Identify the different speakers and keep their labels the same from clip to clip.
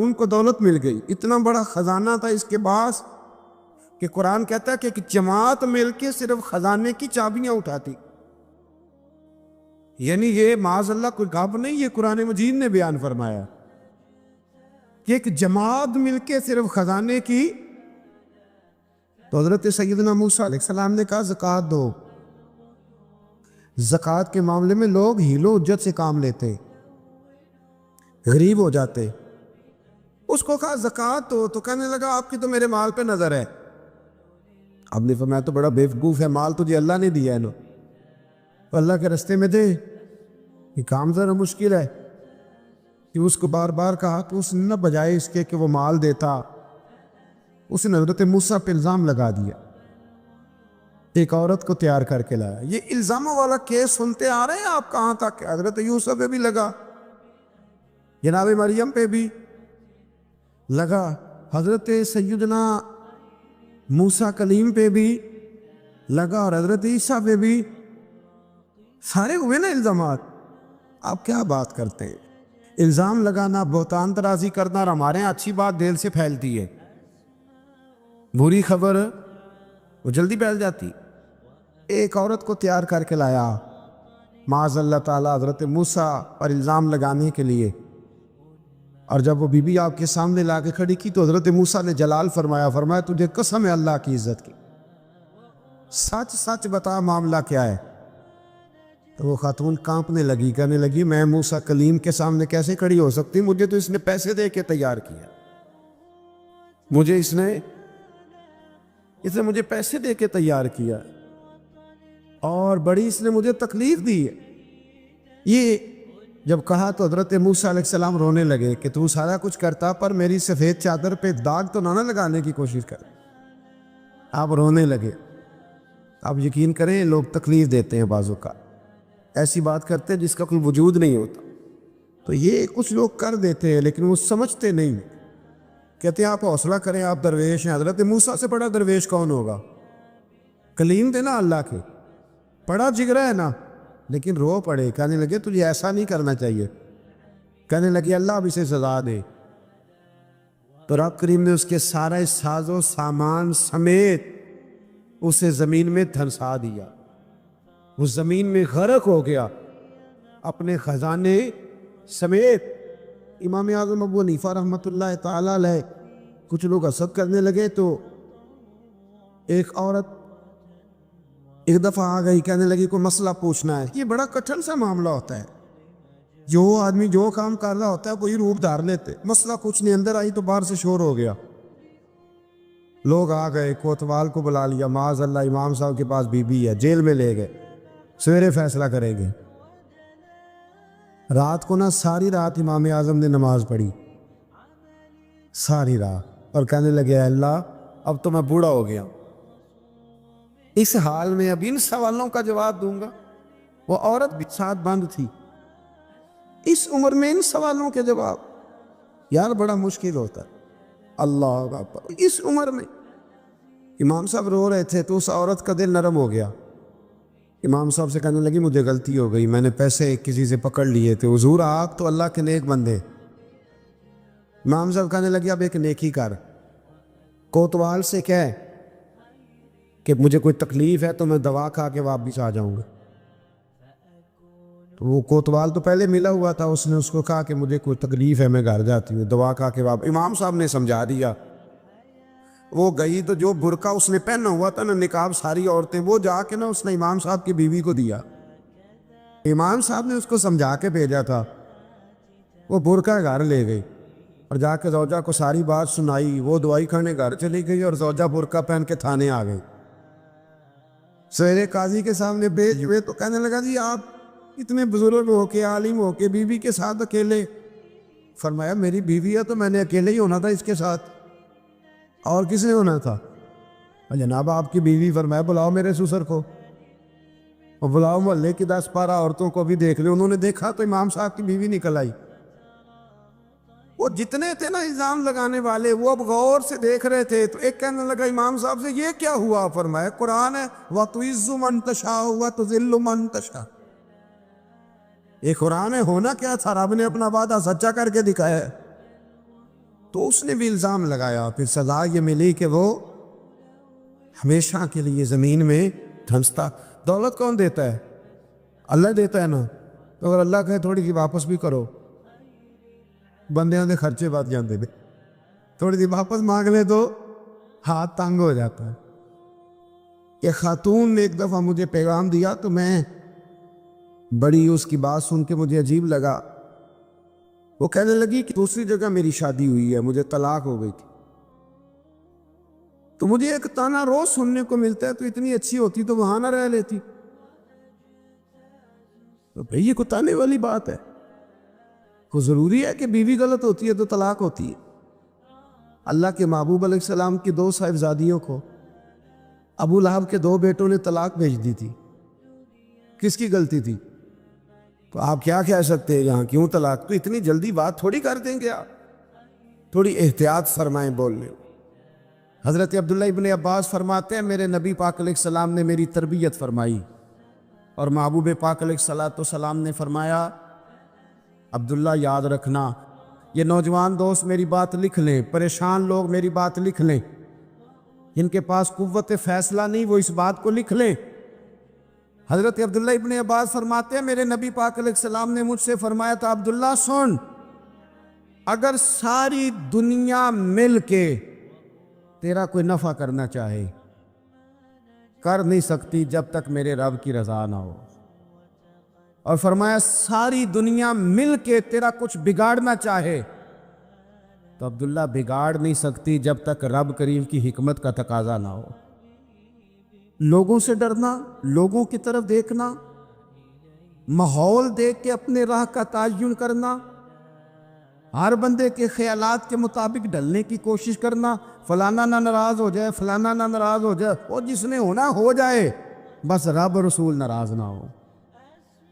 Speaker 1: ان کو دولت مل گئی، اتنا بڑا خزانہ تھا اس کے پاس کہ قرآن کہتا ہے کہ ایک جماعت مل کے صرف خزانے کی چابیاں اٹھاتی. یعنی یہ معاذ اللہ کوئی گپ نہیں، یہ قرآن مجید نے بیان فرمایا کہ ایک جماعت مل کے صرف خزانے کی. تو حضرت سیدنا موسیٰ علیہ السلام نے کہا زکوٰۃ دو. زکوٰۃ کے معاملے میں لوگ ہیل و حجت سے کام لیتے، غریب ہو جاتے. اس کو کہا زکوٰۃ دو تو کہنے لگا آپ کی تو میرے مال پہ نظر ہے. اب نے فرمایا تو بڑا بیوقوف ہے، مال تجھے اللہ نے دیا ہے نا، تو اللہ کے رستے میں دے. یہ کام ذرا مشکل ہے کہ اس کو بار بار کہا کہ اس نے نہ بجائے اس کے کہ وہ مال دیتا، اس نے حضرت موسیٰ پہ الزام لگا دیا، ایک عورت کو تیار کر کے لایا. یہ الزاموں والا کیس سنتے آ رہے ہیں آپ کہاں تک؟ حضرت یوسف پہ بھی لگا، جناب مریم پہ بھی لگا، حضرت سیدنا موسیٰ کلیم پہ بھی لگا، اور حضرت عیسیٰ پہ بھی. سارے ہوئے نا الزامات. آپ کیا بات کرتے ہیں؟ الزام لگانا، بہتان ترازی کرنا، اور ہمارے یہاں اچھی بات دل سے پھیلتی ہے، بری خبر وہ جلدی پھیل جاتی. ایک عورت کو تیار کر کے لایا معاذ اللہ تعالیٰ حضرت موسیٰ پر الزام لگانے کے لیے، اور جب وہ بی بی آپ کے سامنے لا کے کھڑی کی تو حضرت موسیٰ نے جلال فرمایا تجھے قسم ہے اللہ کی عزت کی، سچ سچ بتا معاملہ کیا ہے. تو وہ خاتون کانپنے لگی، کہنے لگی میں موسیٰ کلیم کے سامنے کیسے کھڑی ہو سکتی؟ مجھے تو اس نے پیسے دے کے تیار کیا، مجھے اس نے مجھے پیسے دے کے تیار کیا، اور بڑی اس نے مجھے تکلیف دی ہے. یہ جب کہا تو حضرت موسیٰ علیہ السلام رونے لگے کہ تو سارا کچھ کرتا پر میری سفید چادر پہ داغ تو نہ لگانے کی کوشش کر. آپ رونے لگے. آپ یقین کریں لوگ تکلیف دیتے ہیں بعضوں کا، ایسی بات کرتے ہیں جس کا کوئی وجود نہیں ہوتا. تو یہ کچھ لوگ کر دیتے ہیں لیکن وہ سمجھتے نہیں. کہتے ہیں آپ حوصلہ کریں، آپ درویش ہیں. حضرت موسیٰ سے بڑا درویش کون ہوگا؟ کلیم تھے نا اللہ کے، بڑا جگرا ہے نا. لیکن رو پڑے، کہنے لگے تجھے ایسا نہیں کرنا چاہیے. کہنے لگے اللہ اب اسے سزا دے. تو رب کریم نے اس کے سارے ساز و سامان سمیت اسے زمین میں دھنسا دیا. وہ زمین میں غرق ہو گیا اپنے خزانے سمیت. امام اعظم ابو حنیفہ رحمۃ اللہ تعالیٰ علیہ کچھ لوگ حسد کرنے لگے تو ایک عورت ایک دفعہ آ گئی، کہنے لگی کوئی مسئلہ پوچھنا ہے. یہ بڑا کٹھن سا معاملہ ہوتا ہے، جو آدمی جو کام کر رہا ہوتا ہے وہی روپ دھار لیتے. مسئلہ کچھ نہیں، اندر آئی تو باہر سے شور ہو گیا. لوگ آ گئے، کوتوال کو بلا لیا، معاذ اللہ امام صاحب کے پاس بی بی ہے، جیل میں لے گئے، سویرے فیصلہ کریں گے. رات کو نا ساری رات امام اعظم نے نماز پڑھی، ساری رات، اور کہنے لگے اے اللہ اب تو میں بوڑھا ہو گیا، اس حال میں اب ان سوالوں کا جواب دوں گا. وہ عورت بھی ساتھ بند تھی، اس عمر میں ان سوالوں کے جواب یار بڑا مشکل ہوتا ہے. اللہ اکبر. اس عمر میں امام صاحب رو رہے تھے تو اس عورت کا دل نرم ہو گیا. امام صاحب سے کہنے لگی مجھے غلطی ہو گئی، میں نے پیسے کسی سے پکڑ لیے تھے. حضور آپ تو اللہ کے نیک بندے. امام صاحب کہنے لگی اب ایک نیکی کر، کوتوال سے کہہ کہ مجھے کوئی تکلیف ہے تو میں دوا کھا کے واپس آ جاؤں گا. تو وہ کوتوال تو پہلے ملا ہوا تھا، اس نے اس کو کہا کہ مجھے کوئی تکلیف ہے میں گھر جاتی ہوں، دوا کھا کے واپس. امام صاحب نے سمجھا دیا. وہ گئی تو جو برقع اس نے پہنا ہوا تھا نا نقاب، ساری عورتیں وہ جا کے نا اس نے امام صاحب کی بیوی کو دیا. امام صاحب نے اس کو سمجھا کے بھیجا تھا. وہ برقع گھر لے گئی اور جا کے زوجہ کو ساری بات سنائی. وہ دوائی کھانے گھر چلی گئی اور زوجہ برقع پہن کے تھانے آ گئی. سویرے قاضی کے سامنے بھیج ہوئے تو کہنے لگا جی آپ اتنے بزرگ ہو کے عالم ہو کے بیوی کے ساتھ اکیلے. فرمایا میری بیوی ہے تو میں نے اکیلے ہی ہونا تھا اس کے ساتھ، اور کس نے ہونا تھا؟ جناب آپ کی بیوی. فرمایا بلاؤ میرے سسر کو، اور بلاؤ محلے کی 10-12 عورتوں کو بھی دیکھ لے. انہوں نے دیکھا تو امام صاحب کی بیوی نکل آئی. وہ جتنے تھے نا الزام لگانے والے وہ اب غور سے دیکھ رہے تھے. تو ایک کہنے لگا امام صاحب سے یہ کیا ہوا؟ فرمایا قرآن ہے وَتُعِزُّ مَن تَشَاءُ وَتُذِلُّ مَن تَشَاءُ. یہ قرآن ہے. ہونا کیا تھا؟ رب نے اپنا وعدہ سچا کر کے دکھایا ہے. تو اس نے بھی الزام لگایا، پھر سزا یہ ملی کہ وہ ہمیشہ کے لیے زمین میں دھنستا۔ دولت کون دیتا ہے؟ اللہ دیتا ہے نا، تو اگر اللہ کہے تھوڑی سی واپس بھی کرو، بندیاں دے خرچے بات جانتے تھے، تھوڑی سی واپس مانگ لے تو ہاتھ تنگ ہو جاتا ہے۔ ایک خاتون نے ایک دفعہ مجھے پیغام دیا تو میں بڑی اس کی بات سن کے مجھے عجیب لگا۔ وہ کہنے لگی کہ دوسری جگہ میری شادی ہوئی ہے، مجھے طلاق ہو گئی تھی، تو مجھے ایک تانا روز سننے کو ملتا ہے تو اتنی اچھی ہوتی تو وہاں نہ رہ لیتی۔ تو بھئی یہ کوئی تانے والی بات ہے؟ کو ضروری ہے کہ بیوی غلط ہوتی ہے تو طلاق ہوتی ہے؟ اللہ کے محبوب علیہ السلام کی 2 صاحبزادیوں کو ابو لہب کے 2 بیٹوں نے طلاق بھیج دی تھی، کس کی غلطی تھی؟ تو آپ کیا کہہ سکتے ہیں یہاں کیوں طلاق؟ تو اتنی جلدی بات تھوڑی کر دیں گے آپ، تھوڑی احتیاط فرمائیں بولنے۔ حضرت عبداللہ ابن عباس فرماتے ہیں میرے نبی پاک علیہ السلام نے میری تربیت فرمائی، اور محبوب پاک علیہ السلام نے فرمایا عبداللہ یاد رکھنا، یہ نوجوان دوست میری بات لکھ لیں، پریشان لوگ میری بات لکھ لیں، جن کے پاس قوت فیصلہ نہیں وہ اس بات کو لکھ لیں۔ حضرت عبداللہ ابن عباس فرماتے ہیں میرے نبی پاک علیہ السلام نے مجھ سے فرمایا تھا عبداللہ سن، اگر ساری دنیا مل کے تیرا کوئی نفع کرنا چاہے کر نہیں سکتی جب تک میرے رب کی رضا نہ ہو، اور فرمایا ساری دنیا مل کے تیرا کچھ بگاڑنا چاہے تو عبداللہ بگاڑ نہیں سکتی جب تک رب کریم کی حکمت کا تقاضا نہ ہو۔ لوگوں سے ڈرنا، لوگوں کی طرف دیکھنا، ماحول دیکھ کے اپنے راہ کا تعین کرنا، ہر بندے کے خیالات کے مطابق ڈھلنے کی کوشش کرنا، فلانا نہ ناراض ہو جائے، فلانا نہ ناراض ہو جائے، وہ جس نے ہونا ہو جائے، بس رب رسول ناراض نہ ہو۔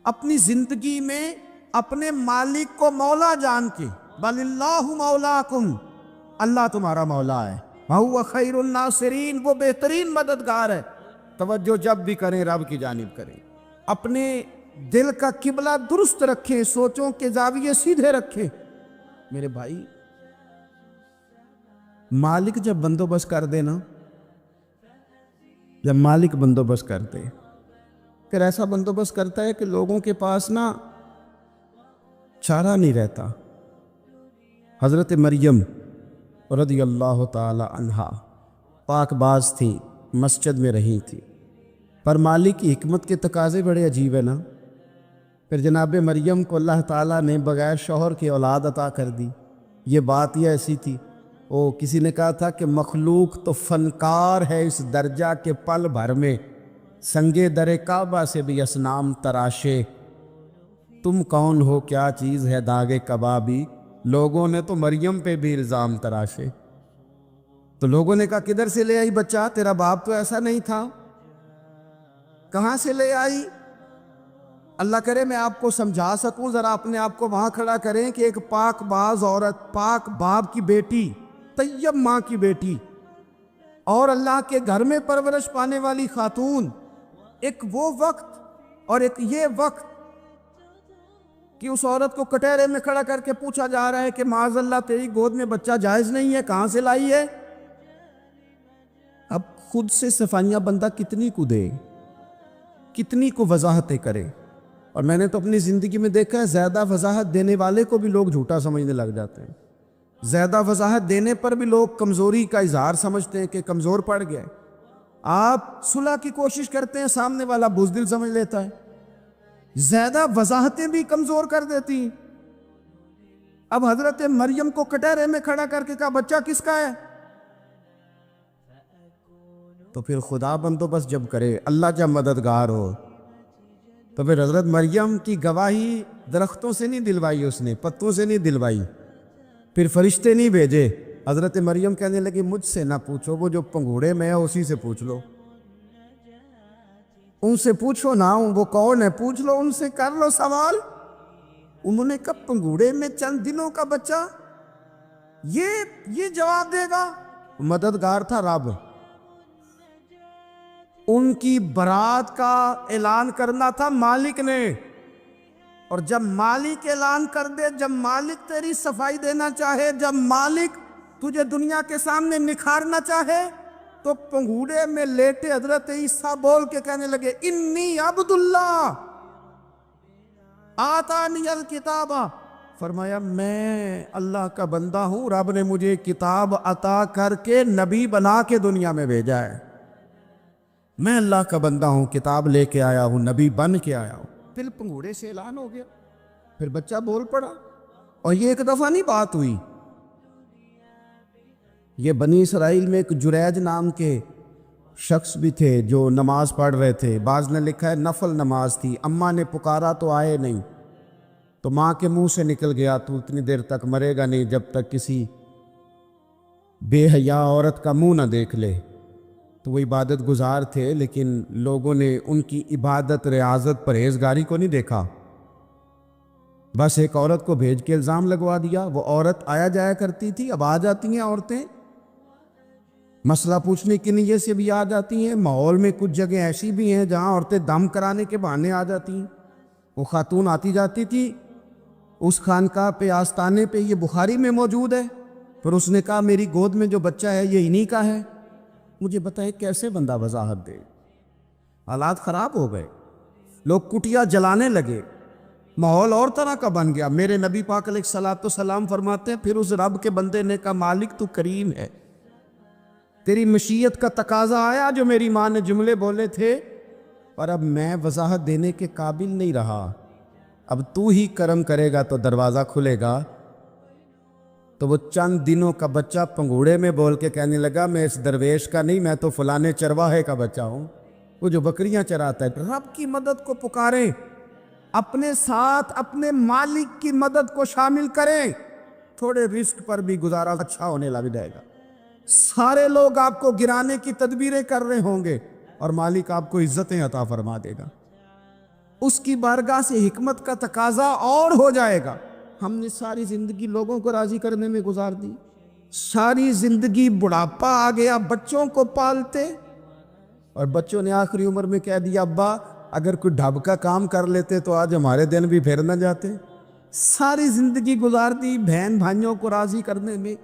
Speaker 1: اپنی زندگی میں اپنے مالک کو مولا جان کے، بل اللہ مولاکم، اللہ تمہارا مولا ہے، وَهُوَ خَيْرُ النَّاصِرِينَ، وہ بہترین مددگار ہے۔ توجہ جب بھی کریں رب کی جانب کریں، اپنے دل کا قبلہ درست رکھیں، سوچوں کے زاویے سیدھے رکھیں۔ میرے بھائی مالک جب بندوبست کر دے نا، جب مالک بندوبست کر دے پھر ایسا بندوبست کرتا ہے کہ لوگوں کے پاس نا چارہ نہیں رہتا۔ حضرت مریم رضی اللہ تعالی عنہا پاک باز تھیں، مسجد میں رہی تھی، پر مالک کی حکمت کے تقاضے بڑے عجیب ہیں نا۔ پھر جناب مریم کو اللہ تعالیٰ نے بغیر شوہر کی اولاد عطا کر دی۔ یہ بات ہی ایسی تھی، کسی نے کہا تھا کہ مخلوق تو فنکار ہے اس درجہ کے پل بھر میں سنگے در کعبہ سے بھی اصنام تراشے، تم کون ہو کیا چیز ہے داغے کبابی، لوگوں نے تو مریم پہ بھی الزام تراشے۔ تو لوگوں نے کہا کدھر سے لے آئی بچہ، تیرا باپ تو ایسا نہیں تھا، کہاں سے لے آئی؟ اللہ کرے میں آپ کو سمجھا سکوں، ذرا اپنے آپ کو وہاں کھڑا کریں کہ ایک پاک باز عورت، پاک باپ کی بیٹی، طیب ماں کی بیٹی، اور اللہ کے گھر میں پرورش پانے والی خاتون، ایک وہ وقت اور ایک یہ وقت کہ اس عورت کو کٹہرے میں کھڑا کر کے پوچھا جا رہا ہے کہ معاذ اللہ تیری گود میں بچہ جائز نہیں ہے، کہاں سے لائی ہے؟ اب خود سے صفائیاں بندہ کتنی کو دے، کتنی کو وضاحتیں کرے۔ اور میں نے تو اپنی زندگی میں دیکھا ہے زیادہ وضاحت دینے والے کو بھی لوگ جھوٹا سمجھنے لگ جاتے ہیں، زیادہ وضاحت دینے پر بھی لوگ کمزوری کا اظہار سمجھتے ہیں کہ کمزور پڑ گیا ہے۔ آپ صلح کی کوشش کرتے ہیں، سامنے والا بزدل سمجھ لیتا ہے، زیادہ وضاحتیں بھی کمزور کر دیتی ہیں۔ اب حضرت مریم کو کٹہرے میں کھڑا کر کے کہا بچہ کس کا ہے؟ تو پھر خدا بندوبست جب کرے، اللہ جب مددگار ہو، تو پھر حضرت مریم کی گواہی درختوں سے نہیں دلوائی، اس نے پتوں سے نہیں دلوائی، پھر فرشتے نہیں بھیجے۔ حضرت مریم کہنے لگی مجھ سے نہ پوچھو، وہ جو پنگوڑے میں ہے اسی سے پوچھ لو، ان سے پوچھو نا، وہ کون ہے پوچھ لو، ان سے کر لو سوال۔ انہوں نے کہا پنگوڑے میں چند دنوں کا بچہ یہ جواب دے گا؟ مددگار تھا رب، ان کی برات کا اعلان کرنا تھا مالک نے، اور جب مالک اعلان کر دے، جب مالک تیری صفائی دینا چاہے، جب مالک تجھے دنیا کے سامنے نکھارنا چاہے تو پنگوڑے میں لیٹے حضرت عیسیٰ بول کے کہنے لگے انی عبداللہ آتانی الکتاب، فرمایا میں اللہ کا بندہ ہوں، رب نے مجھے کتاب عطا کر کے نبی بنا کے دنیا میں بھیجا ہے، میں اللہ کا بندہ ہوں، کتاب لے کے آیا ہوں، نبی بن کے آیا ہوں۔ پھر پنگوڑے سے اعلان ہو گیا، پھر بچہ بول پڑا، اور یہ ایک دفعہ نہیں بات ہوئی۔ یہ بنی اسرائیل میں ایک جریج نام کے شخص بھی تھے جو نماز پڑھ رہے تھے، بعض نے لکھا ہے نفل نماز تھی، اماں نے پکارا تو آئے نہیں، تو ماں کے منہ سے نکل گیا تو اتنی دیر تک مرے گا نہیں جب تک کسی بے حیا عورت کا منہ نہ دیکھ لے۔ تو وہ عبادت گزار تھے، لیکن لوگوں نے ان کی عبادت، ریاضت، پرہیزگاری کو نہیں دیکھا، بس ایک عورت کو بھیج کے الزام لگوا دیا۔ وہ عورت آیا جایا کرتی تھی، اب آ جاتی ہیں عورتیں، مسئلہ پوچھنے کی نیت سے بھی آ جاتی ہیں۔ ماحول میں کچھ جگہ ایسی بھی ہیں جہاں عورتیں دم کرانے کے بہانے آ جاتی ہیں۔ وہ خاتون آتی جاتی تھی اس خانقاہ پہ، آستانے پہ، یہ بخاری میں موجود ہے، پھر اس نے کہا میری گود میں جو بچہ ہے یہ انہی کا ہے۔ مجھے بتائے کیسے بندہ وضاحت دے؟ حالات خراب ہو گئے، لوگ کٹیا جلانے لگے، ماحول اور طرح کا بن گیا۔ میرے نبی پاک علیہ الصلوۃ والسلام فرماتے ہیں پھر اس رب کے بندے نے کہا مالک تو کریم ہے، تیری مشیت کا تقاضا آیا جو میری ماں نے جملے بولے تھے، اور اب میں وضاحت دینے کے قابل نہیں رہا، اب تو ہی کرم کرے گا تو دروازہ کھلے گا۔ تو وہ چند دنوں کا بچہ پنگوڑے میں بول کے کہنے لگا میں اس درویش کا نہیں، میں تو فلانے چرواہے کا بچہ ہوں، وہ جو بکریاں چراتا ہے۔ رب کی مدد کو پکاریں، اپنے ساتھ اپنے مالک کی مدد کو شامل کریں، تھوڑے رزق پر بھی گزارا اچھا ہونے لگ جائے گا۔ سارے لوگ آپ کو گرانے کی تدبیریں کر رہے ہوں گے اور مالک آپ کو عزتیں عطا فرما دے گا، اس کی بارگاہ سے حکمت کا تقاضا اور ہو جائے گا۔ ہم نے ساری زندگی لوگوں کو راضی کرنے میں گزار دی، ساری زندگی بڑھاپا آ گیا بچوں کو پالتے، اور بچوں نے آخری عمر میں کہہ دیا ابا اگر کوئی ڈھب کا کام کر لیتے تو آج ہمارے دن بھی پھر نہ جاتے۔ ساری زندگی گزار دی بہن بھائیوں کو راضی کرنے میں،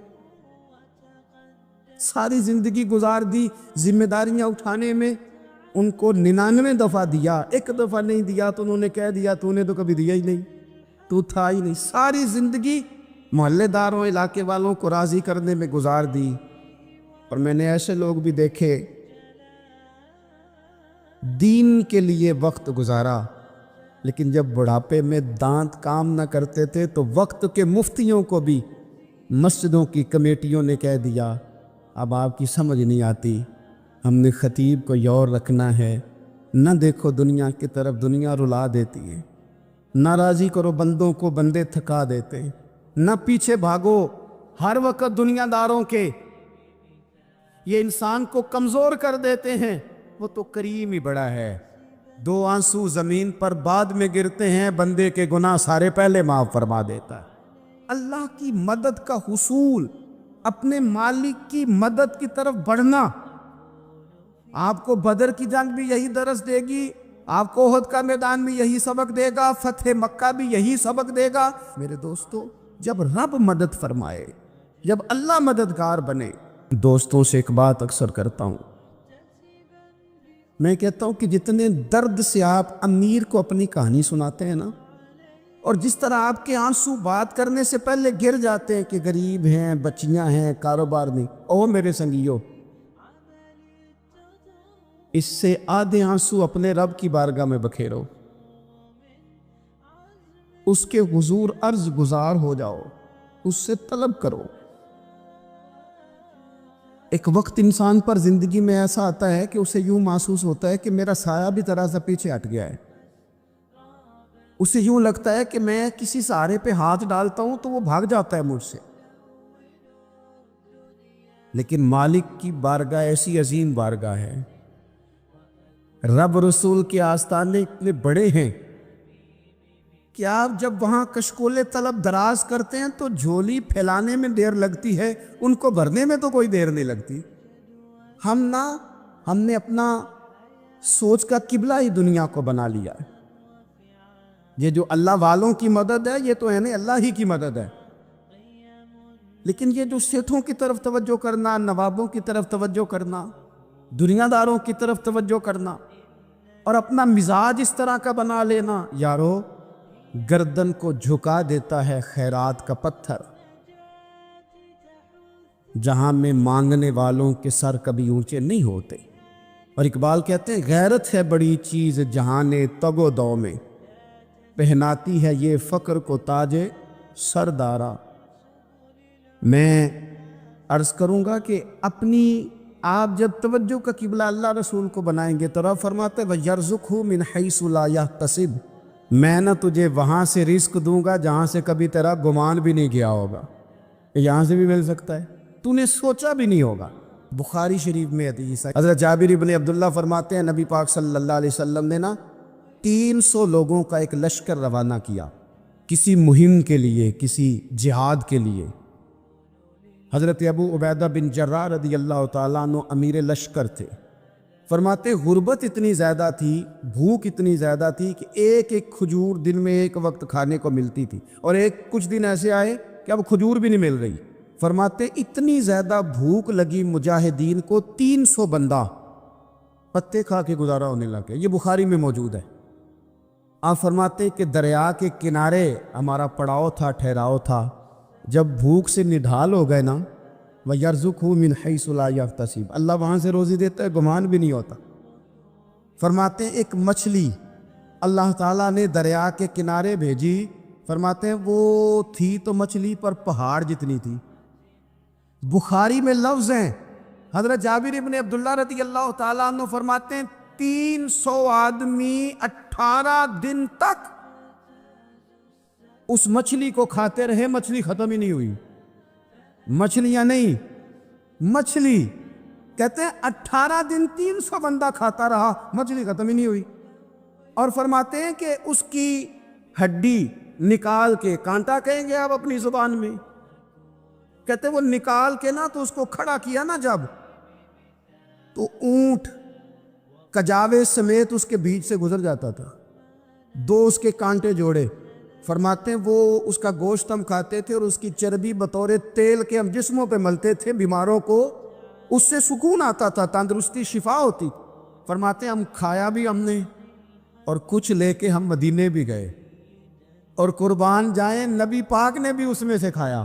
Speaker 1: ساری زندگی گزار دی ذمہ داریاں اٹھانے میں، ان کو 99 دفعہ دیا، ایک دفعہ نہیں دیا تو انہوں نے کہہ دیا تو نے تو کبھی دیا ہی نہیں، تو تھا ہی نہیں۔ ساری زندگی محلے داروں، علاقے والوں کو راضی کرنے میں گزار دی۔ اور میں نے ایسے لوگ بھی دیکھے دین کے لیے وقت گزارا، لیکن جب بڑھاپے میں دانت کام نہ کرتے تھے تو وقت کے مفتیوں کو بھی مسجدوں کی کمیٹیوں نے کہہ دیا اب آپ کی سمجھ نہیں آتی، ہم نے خطیب کو یور رکھنا ہے، نہ دیکھو دنیا کی طرف، دنیا رلا دیتی ہے، نہ راضی کرو بندوں کو، بندے تھکا دیتے، نہ پیچھے بھاگو ہر وقت دنیا داروں کے، یہ انسان کو کمزور کر دیتے ہیں۔ وہ تو کریم ہی بڑا ہے، 2 آنسو زمین پر بعد میں گرتے ہیں، بندے کے گناہ سارے پہلے معاف فرما دیتا ہے۔ اللہ کی مدد کا حصول، اپنے مالک کی مدد کی طرف بڑھنا، آپ کو بدر کی جنگ بھی یہی درس دے گی، آپ کو احد کا میدان بھی یہی سبق دے گا، فتح مکہ بھی یہی سبق دے گا۔ میرے دوستو، جب رب مدد فرمائے، جب اللہ مددگار بنے، دوستوں سے ایک بات اکثر کرتا ہوں، میں کہتا ہوں کہ جتنے درد سے آپ امیر کو اپنی کہانی سناتے ہیں نا، اور جس طرح آپ کے آنسو بات کرنے سے پہلے گر جاتے ہیں کہ غریب ہیں، بچیاں ہیں، کاروبار نہیں، او میرے سنگیو، اس سے آدھے آنسو اپنے رب کی بارگاہ میں بکھیرو، اس کے حضور عرض گزار ہو جاؤ، اس سے طلب کرو۔ ایک وقت انسان پر زندگی میں ایسا آتا ہے کہ اسے یوں محسوس ہوتا ہے کہ میرا سایہ بھی ذرا سا پیچھے ہٹ گیا ہے، اسے یوں لگتا ہے کہ میں کسی سہارے پہ ہاتھ ڈالتا ہوں تو وہ بھاگ جاتا ہے مجھ سے، لیکن مالک کی بارگاہ ایسی عظیم بارگاہ ہے، رب رسول کے آستانے اتنے بڑے ہیں کہ آپ جب وہاں کشکول طلب دراز کرتے ہیں تو جھولی پھیلانے میں دیر لگتی ہے، ان کو بھرنے میں تو کوئی دیر نہیں لگتی۔ ہم نے اپنا سوچ کا قبلہ ہی دنیا کو بنا لیا ہے۔ یہ جو اللہ والوں کی مدد ہے، یہ تو ہے نہیں، اللہ ہی کی مدد ہے۔ لیکن یہ جو سیٹھوں کی طرف توجہ کرنا، نوابوں کی طرف توجہ کرنا، دنیا داروں کی طرف توجہ کرنا اور اپنا مزاج اس طرح کا بنا لینا، یارو گردن کو جھکا دیتا ہے خیرات کا پتھر، جہاں میں مانگنے والوں کے سر کبھی اونچے نہیں ہوتے۔ اور اقبال کہتے ہیں غیرت ہے بڑی چیز جہان تگ و دو میں، پہناتی ہے یہ فقر کو تاج سردارا۔ میں عرض کروں گا کہ اپنی آپ جب توجہ کا قبلہ اللہ رسول کو بنائیں گے تو رب فرماتے ہیں وَيَرْزُقْهُ مِنْ حَيْثُ لَا يَحْتَسِبُ، میں نہ تجھے وہاں سے رزق دوں گا جہاں سے کبھی تیرا گمان بھی نہیں گیا ہوگا، یہاں سے بھی مل سکتا ہے، تو نے سوچا بھی نہیں ہوگا۔ بخاری شریف میں حدیث ہے، حضرت جابر ابن عبداللہ فرماتے ہیں نبی پاک صلی اللہ علیہ وسلم نے 300 لوگوں کا ایک لشکر روانہ کیا کسی مہم کے لیے، کسی جہاد کے لیے۔ حضرت ابو عبیدہ بن جراح رضی اللہ تعالیٰ عنہ امیر لشکر تھے۔ فرماتے غربت اتنی زیادہ تھی، بھوک اتنی زیادہ تھی کہ ایک ایک کھجور دن میں ایک وقت کھانے کو ملتی تھی، اور کچھ دن ایسے آئے کہ اب کھجور بھی نہیں مل رہی۔ فرماتے اتنی زیادہ بھوک لگی مجاہدین کو 300 بندہ پتے کھا کے گزارا ہونے لگے، یہ بخاری میں موجود ہے۔ آپ فرماتے کہ دریا کے کنارے ہمارا پڑاؤ تھا، ٹھہراؤ تھا، جب بھوک سے نڈھال ہو گئے نا وَيَرْزُقْهُ مِنْ حَيْثُ لَا يَحْتَسِبُ، اللہ وہاں سے روزی دیتا ہے، گمان بھی نہیں ہوتا۔ فرماتے ہیں ایک مچھلی اللہ تعالیٰ نے دریا کے کنارے بھیجی، فرماتے ہیں وہ تھی تو مچھلی پر پہاڑ جتنی تھی۔ بخاری میں لفظ ہیں، حضرت جابر ابن عبداللہ رضی اللہ تعالیٰ عنہ فرماتے ہیں 300 آدمی 18 دن تک اس مچھلی کو کھاتے رہے، مچھلی ختم ہی نہیں ہوئی۔ مچھلیاں نہیں، مچھلی کہتے ہیں 18 دن 300 بندہ کھاتا رہا، مچھلی ختم ہی نہیں ہوئی۔ اور فرماتے ہیں کہ اس کی ہڈی نکال کے، کانٹا کہیں گے آپ اپنی زبان میں، کہتے وہ نکال کے تو اس کو کھڑا کیا جب، تو اونٹ کجاوے سمیت اس کے بیچ سے گزر جاتا تھا، 2 اس کے کانٹے جوڑے۔ فرماتے ہیں وہ اس کا گوشت ہم کھاتے تھے اور اس کی چربی بطور تیل کے ہم جسموں پہ ملتے تھے، بیماروں کو اس سے سکون آتا تھا، تندرستی شفا ہوتی۔ فرماتے ہیں ہم کھایا بھی ہم نے، اور کچھ لے کے ہم مدینے بھی گئے، اور قربان جائیں نبی پاک نے بھی اس میں سے کھایا۔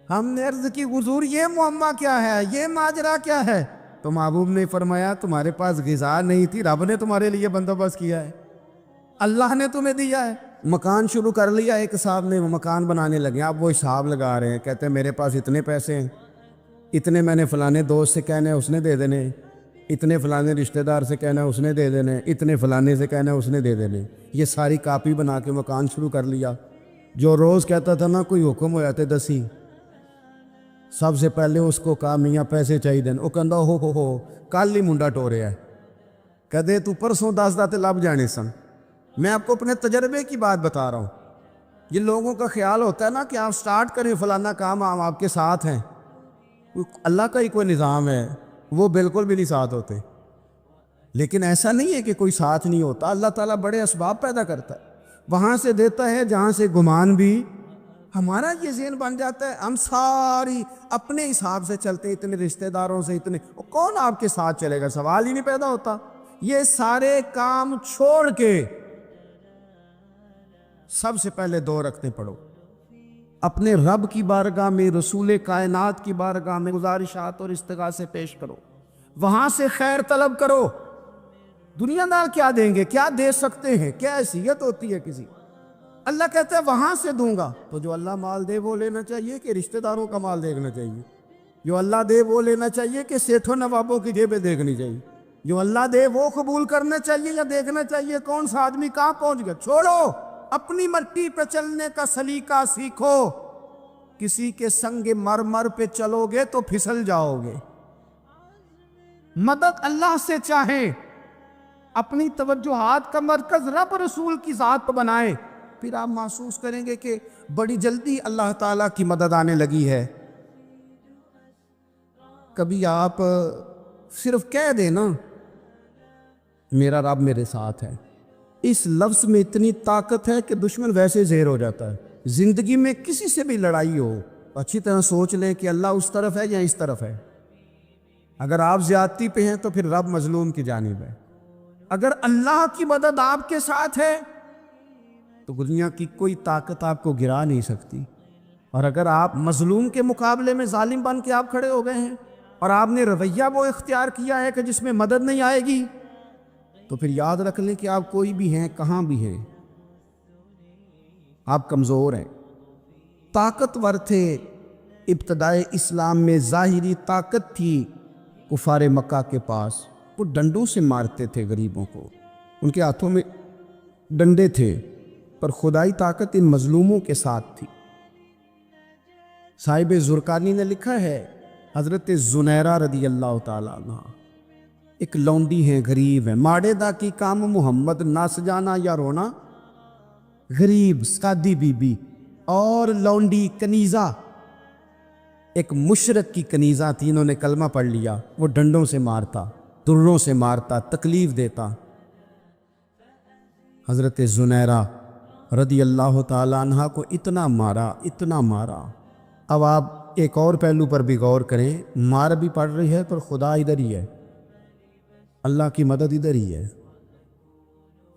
Speaker 1: ہم نے عرض کی حضور یہ معمہ کیا ہے، یہ ماجرا کیا ہے؟ تو محبوب نے فرمایا تمہارے پاس غذا نہیں تھی، رب نے تمہارے لیے بندوبست کیا ہے، اللہ نے تمہیں دیا ہے۔ مکان شروع کر لیا ایک صاحب نے، وہ مکان بنانے لگے، اب وہ حساب لگا رہے ہیں، کہتے ہیں میرے پاس اتنے پیسے ہیں، اتنے میں نے فلانے دوست سے کہنا ہے اس نے دے دینے، اتنے فلانے رشتہ دار سے کہنا ہے اس نے دے دینے، اتنے فلانے سے کہنا ہے اس نے دے دینے۔ یہ ساری کاپی بنا کے مکان شروع کر لیا۔ جو روز کہتا تھا کوئی حکم ہو جاتے 10 سب سے پہلے اس کو کہا میاں پیسے چاہیے دین، وہ کہندا ہو کل ہی منڈا ٹوریا ہے، کہتے تو پرسوں 10 داتے لب جانے سن۔ میں آپ کو اپنے تجربے کی بات بتا رہا ہوں۔ یہ لوگوں کا خیال ہوتا ہے کہ آپ سٹارٹ کریں فلانا کام، ہم آپ کے ساتھ ہیں، اللہ کا ہی کوئی نظام ہے، وہ بالکل بھی نہیں ساتھ ہوتے۔ لیکن ایسا نہیں ہے کہ کوئی ساتھ نہیں ہوتا، اللہ تعالیٰ بڑے اسباب پیدا کرتا ہے، وہاں سے دیتا ہے جہاں سے گمان بھی۔ ہمارا یہ ذہن بن جاتا ہے ہم ساری اپنے حساب سے چلتے ہیں، اتنے رشتہ داروں سے، اتنے کون آپ کے ساتھ چلے گا، سوال ہی نہیں پیدا ہوتا۔ یہ سارے کام چھوڑ کے سب سے پہلے 2 رکعتیں پڑھو، اپنے رب کی بارگاہ میں، رسول کائنات کی بارگاہ میں گزارشات اور استغاثے پیش کرو، وہاں سے خیر طلب کرو۔ دنیا دار کیا دیں گے، کیا دے سکتے ہیں، کیا حیثیت ہوتی ہے کسی؟ اللہ کہتا ہے وہاں سے دوں گا۔ تو جو اللہ مال دے وہ لینا چاہیے کہ رشتہ داروں کا مال دیکھنا چاہیے؟ جو اللہ دے وہ لینا چاہیے کہ سیٹھوں نوابوں کی جیبیں دیکھنی چاہیے؟ جو اللہ دے وہ قبول کرنا چاہیے یا دیکھنا چاہیے کون سا آدمی کہاں پہنچ گیا؟ چھوڑو، اپنی مٹی پہ چلنے کا سلیقہ سیکھو۔ کسی کے سنگ مرمر پہ چلو گے تو پھسل جاؤ گے۔ مدد اللہ سے چاہیں، اپنی توجہات کا مرکز رب رسول کی ذات پر بنائیں، پھر آپ محسوس کریں گے کہ بڑی جلدی اللہ تعالیٰ کی مدد آنے لگی ہے۔ کبھی آپ صرف کہہ دیں میرا رب میرے ساتھ ہے، اس لفظ میں اتنی طاقت ہے کہ دشمن ویسے زہر ہو جاتا ہے۔ زندگی میں کسی سے بھی لڑائی ہو تو اچھی طرح سوچ لیں کہ اللہ اس طرف ہے یا اس طرف ہے. اگر آپ زیادتی پہ ہیں تو پھر رب مظلوم کی جانب ہے. اگر اللہ کی مدد آپ کے ساتھ ہے تو دنیا کی کوئی طاقت آپ کو گرا نہیں سکتی. اور اگر آپ مظلوم کے مقابلے میں ظالم بن کے آپ کھڑے ہو گئے ہیں اور آپ نے رویہ وہ اختیار کیا ہے کہ جس میں مدد نہیں آئے گی, تو پھر یاد رکھ لیں کہ آپ کوئی بھی ہیں, کہاں بھی ہیں, آپ کمزور ہیں. طاقتور تھے ابتدائے اسلام میں, ظاہری طاقت تھی کفار مکہ کے پاس, وہ ڈنڈوں سے مارتے تھے غریبوں کو, ان کے ہاتھوں میں ڈنڈے تھے, پر خدائی طاقت ان مظلوموں کے ساتھ تھی. صاحب زرقانی نے لکھا ہے, حضرت زنیرہ رضی اللہ تعالیٰ عنہ ایک لونڈی ہیں, غریب ہیں, ماڑے دا کی کام محمد نہ سجانا یا رونا, غریب سادی بی بی اور لونڈی کنیزہ, ایک مشرک کی کنیزہ تھی, انہوں نے کلمہ پڑھ لیا. وہ ڈنڈوں سے مارتا, دروں سے مارتا, تکلیف دیتا. حضرت زنیرہ رضی اللہ تعالیٰ عنہ کو اتنا مارا, اتنا مارا. اب آپ ایک اور پہلو پر بھی غور کریں, مار بھی پڑ رہی ہے پر خدا ادھر ہی ہے, اللہ کی مدد ادھر ہی ہے.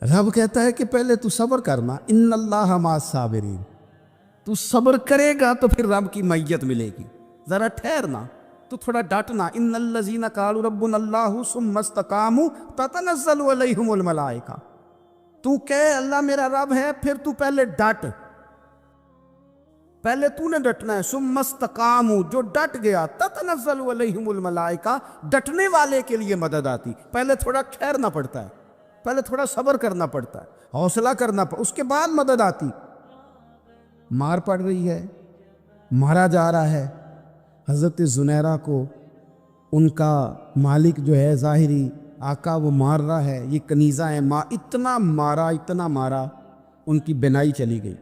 Speaker 1: رب کہتا ہے کہ پہلے تو صبر کرنا, ان اللہ مع الصابرین, تو صبر کرے گا تو پھر رب کی معیت ملے گی. ذرا ٹھہرنا, تو تھوڑا ڈٹنا. ان الذین قالوا ربنا اللہ ثم استقاموا تتنزل علیہم الملائکہ, تو کہے اللہ میرا رب ہے, پھر تو پہلے ڈٹ, پہلے تو نے ڈٹنا ہے. ثم استقاموا, جو ڈٹ گیا, تتنزل علیہم الملائکہ, ڈٹنے والے کے لیے مدد آتی. پہلے تھوڑا ٹھہرنا پڑتا ہے, پہلے تھوڑا صبر کرنا پڑتا ہے, حوصلہ کرنا پڑتا, اس کے بعد مدد آتی. مار پڑ رہی ہے, مارا جا رہا ہے. حضرت زنیرہ کو ان کا مالک جو ہے ظاہری آقا وہ مار رہا ہے, یہ کنیزہ ہے, اتنا مارا, اتنا مارا, ان کی بینائی چلی گئی,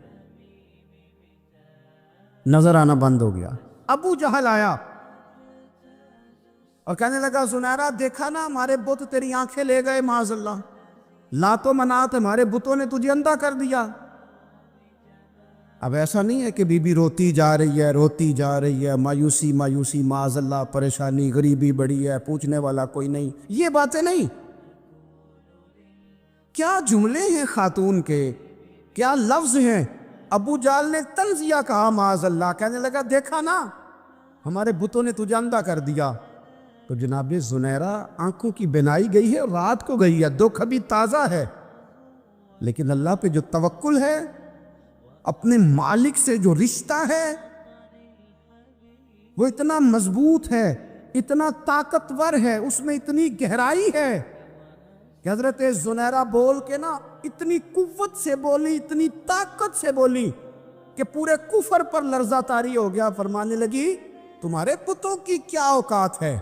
Speaker 1: نظر آنا بند ہو گیا. ابو جہل آیا اور کہنے لگا زنیرہ دیکھا نا ہمارے بت تیری آنکھیں لے گئے, معاذ اللہ, لات و منات ہمارے بتوں نے تجھے اندھا کر دیا. اب ایسا نہیں ہے کہ بی بی روتی جا رہی ہے, روتی جا رہی ہے, مایوسی مایوسی, معاذ اللہ, پریشانی, غریبی بڑی ہے, پوچھنے والا کوئی نہیں, یہ باتیں نہیں. کیا جملے ہیں خاتون کے, کیا لفظ ہیں. ابو جال نے تنزیہ کہا, معاذ اللہ, کہنے لگا دیکھا نا ہمارے بتوں نے تجھے اندھا کر دیا. تو جناب زنیرہ آنکھوں کی بینائی گئی ہے, رات کو گئی ہے, دکھ ابھی تازہ ہے, لیکن اللہ پہ جو توکل ہے, اپنے مالک سے جو رشتہ ہے, وہ اتنا مضبوط ہے, اتنا طاقتور ہے, اس میں اتنی گہرائی ہے کہ حضرت زنیرہ بول کے نا اتنی قوت سے بولی, اتنی طاقت سے بولی کہ پورے کفر پر لرزہ طاری ہو گیا. فرمانے لگی تمہارے بتوں کی کیا اوقات ہے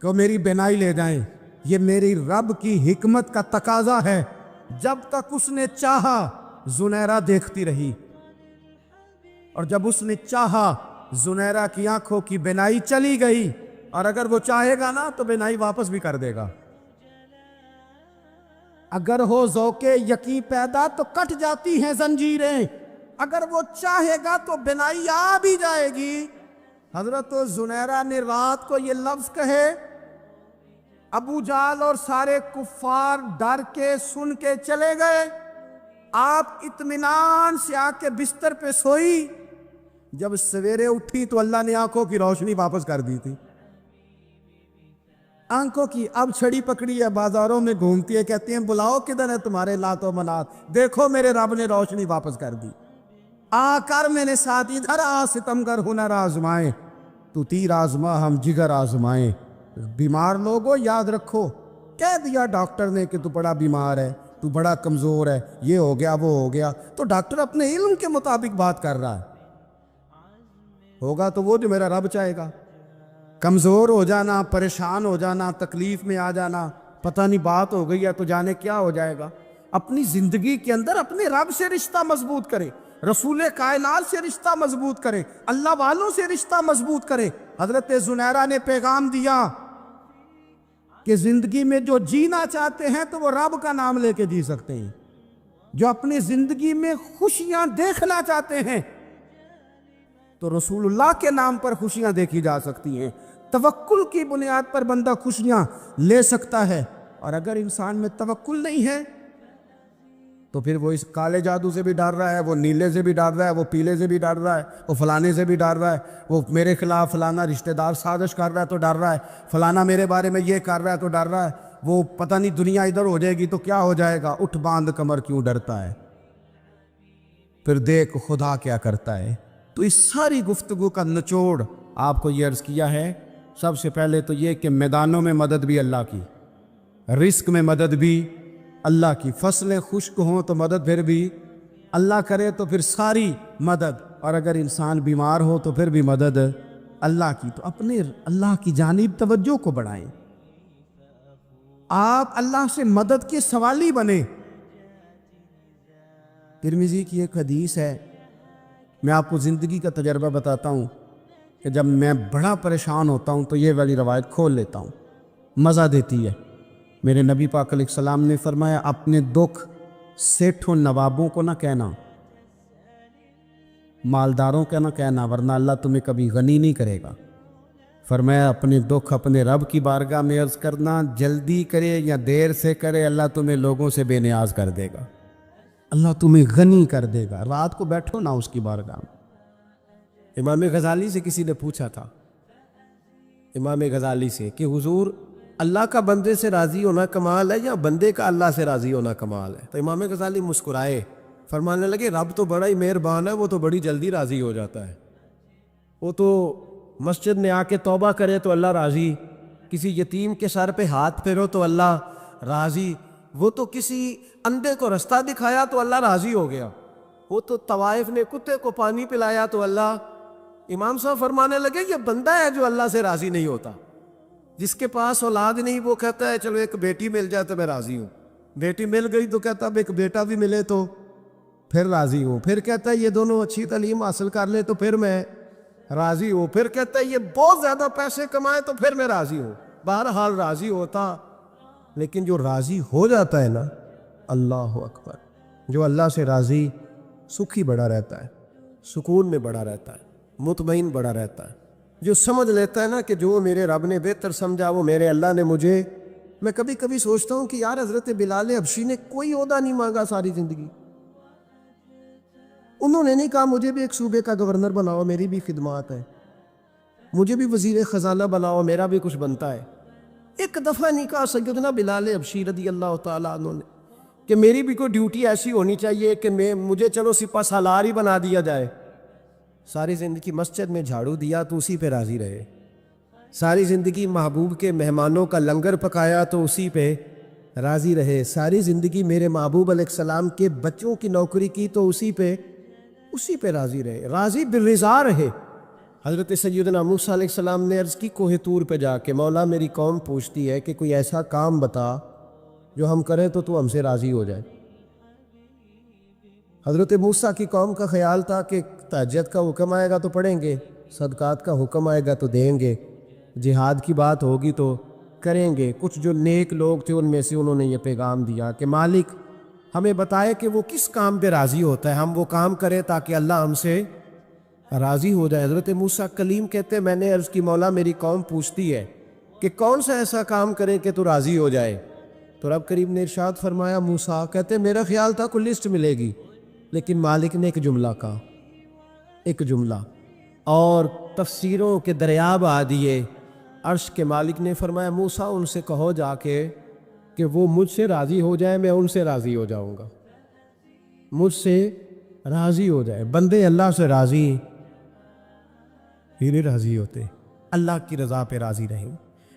Speaker 1: کہ وہ میری بینائی لے جائیں, یہ میری رب کی حکمت کا تقاضا ہے. جب تک اس نے چاہا زنیرہ دیکھتی رہی, اور جب اس نے چاہا زنیرہ کی آنکھوں کی بینائی چلی گئی, اور اگر وہ چاہے گا نا تو بینائی واپس بھی کر دے گا. اگر ہو ذوق یقین پیدا تو کٹ جاتی ہیں زنجیریں, اگر وہ چاہے گا تو بینائی آ بھی جائے گی. حضرت زنیرہ نے رات کو یہ لفظ کہے, ابو جال اور سارے کفار ڈر کے سن کے چلے گئے. آپ اطمینان سے آ کے بستر پہ سوئی. جب سویرے اٹھی تو اللہ نے آنکھوں کی روشنی واپس کر دی تھی. آنکھوں کی اب چھڑی پکڑی ہے, بازاروں میں گھومتی ہے, کہتی ہیں بلاؤ کدھر ہے تمہارے لات و منات, دیکھو میرے رب نے روشنی واپس کر دی. آ کر میرے ساتھ ادھر آ, ستمگر ہنر آزمائیں, تو تیر آزما ہم جگر آزمائیں. بیمار لوگوں یاد رکھو, کہہ دیا ڈاکٹر نے کہ تو بڑا بیمار ہے, تو بڑا کمزور ہے, یہ ہو گیا وہ ہو گیا, تو ڈاکٹر اپنے علم کے مطابق بات کر رہا ہے. ہوگا تو وہ جو میرا رب چاہے گا. کمزور ہو جانا, پریشان ہو جانا, تکلیف میں آ جانا, پتہ نہیں بات ہو گئی ہے تو جانے کیا ہو جائے گا. اپنی زندگی کے اندر اپنے رب سے رشتہ مضبوط کرے, رسول کائنات سے رشتہ مضبوط کرے, اللہ والوں سے رشتہ مضبوط کرے. حضرت زنیرہ نے پیغام دیا کہ زندگی میں جو جینا چاہتے ہیں تو وہ رب کا نام لے کے جی سکتے ہیں. جو اپنی زندگی میں خوشیاں دیکھنا چاہتے ہیں تو رسول اللہ کے نام پر خوشیاں دیکھی جا سکتی ہیں. توکل کی بنیاد پر بندہ خوشیاں لے سکتا ہے. اور اگر انسان میں توکل نہیں ہے تو پھر وہ اس کالے جادو سے بھی ڈر رہا ہے, وہ نیلے سے بھی ڈر رہا ہے, وہ پیلے سے بھی ڈر رہا ہے, وہ فلانے سے بھی ڈر رہا ہے, وہ میرے خلاف فلانا رشتہ دار سازش کر رہا ہے تو ڈر رہا ہے, فلانا میرے بارے میں یہ کر رہا ہے تو ڈر رہا ہے, وہ پتہ نہیں دنیا ادھر ہو جائے گی تو کیا ہو جائے گا. اٹھ باندھ کمر کیوں ڈرتا ہے, پھر دیکھ خدا کیا کرتا ہے. تو اس ساری گفتگو کا نچوڑ آپ کو یہ عرض کیا ہے. سب سے پہلے تو یہ کہ میدانوں میں مدد بھی اللہ کی, رزق میں مدد بھی اللہ کی, فصلیں خشک ہوں تو مدد پھر بھی اللہ کرے تو پھر ساری مدد, اور اگر انسان بیمار ہو تو پھر بھی مدد اللہ کی. تو اپنے اللہ کی جانب توجہ کو بڑھائیں, آپ اللہ سے مدد کے سوالی بنیں. ترمذی کی ایک حدیث ہے, میں آپ کو زندگی کا تجربہ بتاتا ہوں کہ جب میں بڑا پریشان ہوتا ہوں تو یہ والی روایت کھول لیتا ہوں, مزہ دیتی ہے. میرے نبی پاک علیہ السلام نے فرمایا, اپنے دکھ سیٹھوں نوابوں کو نہ کہنا, مالداروں کا نہ کہنا, ورنہ اللہ تمہیں کبھی غنی نہیں کرے گا. فرمایا اپنے دکھ اپنے رب کی بارگاہ میں عرض کرنا, جلدی کرے یا دیر سے کرے اللہ تمہیں لوگوں سے بے نیاز کر دے گا, اللہ تمہیں غنی کر دے گا. رات کو بیٹھو نہ اس کی بارگاہ میں. امام غزالی سے کسی نے پوچھا تھا, امام غزالی سے, کہ حضور اللہ کا بندے سے راضی ہونا کمال ہے یا بندے کا اللہ سے راضی ہونا کمال ہے؟ تو امام غزالی مسکرائے, فرمانے لگے رب تو بڑا ہی مہربان ہے, وہ تو بڑی جلدی راضی ہو جاتا ہے. وہ تو مسجد میں آ کے توبہ کرے تو اللہ راضی, کسی یتیم کے سر پہ ہاتھ پھیرو تو اللہ راضی, وہ تو کسی اندھے کو رستہ دکھایا تو اللہ راضی ہو گیا, وہ تو طوائف نے کتے کو پانی پلایا تو اللہ. امام صاحب فرمانے لگے یہ بندہ ہے جو اللہ سے راضی نہیں ہوتا. جس کے پاس اولاد نہیں وہ کہتا ہے چلو ایک بیٹی مل جائے تو میں راضی ہوں, بیٹی مل گئی تو کہتا اب ایک بیٹا بھی ملے تو پھر راضی ہوں, پھر کہتا ہے یہ دونوں اچھی تعلیم حاصل کر لے تو پھر میں راضی ہوں, پھر کہتا ہے یہ بہت زیادہ پیسے کمائے تو پھر میں راضی ہوں. بہرحال راضی ہوتا, لیکن جو راضی ہو جاتا ہے نا, اللہ اکبر, جو اللہ سے راضی سکھی بڑا رہتا ہے, سکون میں بڑا رہتا ہے, مطمئن بڑا رہتا ہے. جو سمجھ لیتا ہے نا کہ جو میرے رب نے بہتر سمجھا وہ میرے اللہ نے مجھے. میں کبھی کبھی سوچتا ہوں کہ یار حضرت بلال حبشی نے کوئی عہدہ نہیں مانگا ساری زندگی, انہوں نے نہیں کہا مجھے بھی ایک صوبے کا گورنر بناؤ میری بھی خدمات ہے, مجھے بھی وزیر خزانہ بناؤ میرا بھی کچھ بنتا ہے. ایک دفعہ نہیں کہا سیدنا بلال حبشی رضی اللہ تعالیٰ عنہ نے کہ میری بھی کوئی ڈیوٹی ایسی ہونی چاہیے کہ مجھے چلو سپہ سالار ہی بنا دیا جائے. ساری زندگی مسجد میں جھاڑو دیا تو اسی پہ راضی رہے, ساری زندگی محبوب کے مہمانوں کا لنگر پکایا تو اسی پہ راضی رہے, ساری زندگی میرے محبوب علیہ السلام کے بچوں کی نوکری کی تو اسی پہ راضی رہے, راضی بالرضا رہے. حضرت سیدنا موسیٰ علیہ السلام نے عرض کی کوہ طور پہ جا کے, مولا میری قوم پوچھتی ہے کہ کوئی ایسا کام بتا جو ہم کریں تو ہم سے راضی ہو جائے. حضرت موسیٰ کی قوم کا خیال تھا کہ تہجد کا حکم آئے گا تو پڑھیں گے, صدقات کا حکم آئے گا تو دیں گے, جہاد کی بات ہوگی تو کریں گے. کچھ جو نیک لوگ تھے ان میں سے انہوں نے یہ پیغام دیا کہ مالک ہمیں بتائے کہ وہ کس کام پہ راضی ہوتا ہے, ہم وہ کام کریں تاکہ اللہ ہم سے راضی ہو جائے. حضرت موسیٰ کلیم کہتے ہیں میں نے عرض کی مولا میری قوم پوچھتی ہے کہ کون سا ایسا کام کریں کہ تو راضی ہو جائے. تو رب کریم نے ارشاد فرمایا, موسیٰ کہتے میرا خیال تھا کوئی لسٹ ملے گی, لیکن مالک نے ایک جملہ کہا, ایک جملہ, اور تفسیروں کے دریاب آ دیے. عرش کے مالک نے فرمایا موسیٰ ان سے کہو جا کے کہ وہ مجھ سے راضی ہو جائے, میں ان سے راضی ہو جاؤں گا, مجھ سے راضی ہو جائے. بندے اللہ سے راضی ہی نہیں راضی ہوتے, اللہ کی رضا پہ راضی رہیں,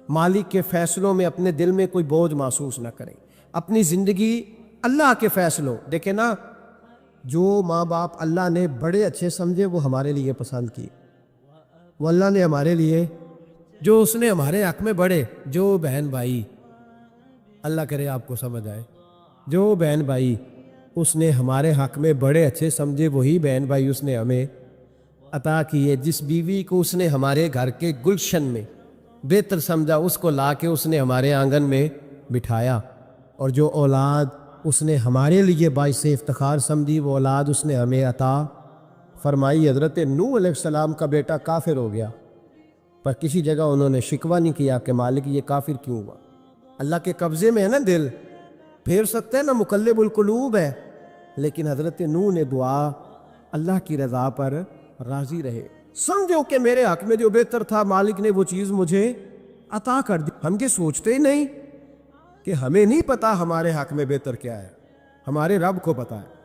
Speaker 1: مالک کے فیصلوں میں اپنے دل میں کوئی بوجھ محسوس نہ کریں, اپنی زندگی اللہ کے فیصلوں. دیکھیں نا, جو ماں باپ اللہ نے بڑے اچھے سمجھے وہ ہمارے لیے پسند کی, وہ اللہ نے ہمارے لیے جو اس نے ہمارے حق میں بڑے, جو بہن بھائی اللہ کرے آپ کو سمجھ آئے, جو بہن بھائی اس نے ہمارے حق میں بڑے اچھے سمجھے وہی بہن بھائی اس نے ہمیں عطا کیے. جس بیوی کو اس نے ہمارے گھر کے گلشن میں بہتر سمجھا اس کو لا کے اس نے ہمارے آنگن میں بٹھایا, اور جو اولاد
Speaker 2: اس نے ہمارے لیے باعث افتخار سمجھی، وہ اولاد اس نے ہمیں عطا فرمائی۔ حضرت نوح علیہ السلام کا بیٹا کافر ہو گیا، پر کسی جگہ انہوں نے شکوہ نہیں کیا کہ مالک یہ کافر کیوں ہوا۔ اللہ کے قبضے میں ہے نا دل، پھیر سکتے ہیں نا، مقلب القلوب ہے، لیکن حضرت نوح نے دعا اللہ کی رضا پر راضی رہے، سمجھو کہ میرے حق میں جو بہتر تھا مالک نے وہ چیز مجھے عطا کر دی۔ ہم کے سوچتے ہی نہیں کہ ہمیں نہیں پتا ہمارے حق میں بہتر کیا ہے، ہمارے رب کو پتا ہے۔